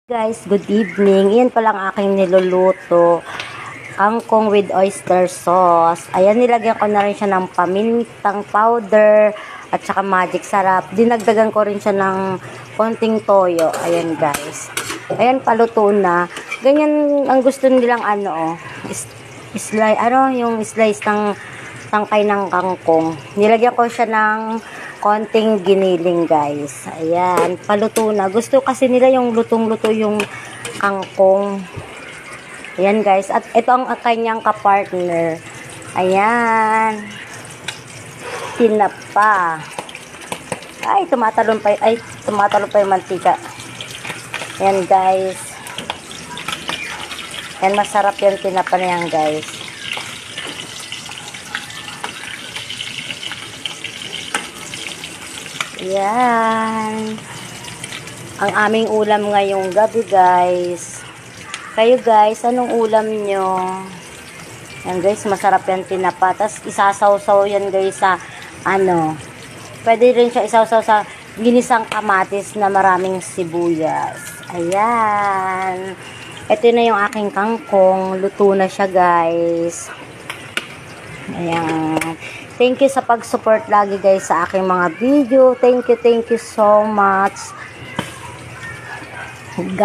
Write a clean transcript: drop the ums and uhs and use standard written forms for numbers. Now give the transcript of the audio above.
Guys, good evening. Iyan pa lang aking niluluto. Kangkong with oyster sauce. Ayan, nilagyan ko na rin siya ng pamintang powder at saka magic sarap. Dinagdagan ko rin siya ng konting toyo. Ayan guys. Ayan, paluto na. Ganyan ang gusto nilang yung slice ng tangkay ng kangkong. Nilagyan ko siya ng konting giniling guys. Ayan, paluto na. Gusto kasi nila yung lutong-luto yung kangkong. Ayan guys. At ito ang kanyang kapartner. Ayan. Tinapa. Ay, tumatalon pa yung mantika. Ayan guys. Ayan, masarap yung tinapa na yan guys. Yan. Ang aming ulam ngayong gabi, guys. Kayo, guys, anong ulam nyo? Yan, guys, masarap yan tinapa. Tapos, isasawsaw yan, guys, sa, pwede rin siya isawsaw sa ginisang kamatis na maraming sibuyas. Ayan. Ito na yung aking kangkong. Luto na siya, guys. Ayan. Thank you sa pag-support lagi guys sa aking mga video. Thank you so much. God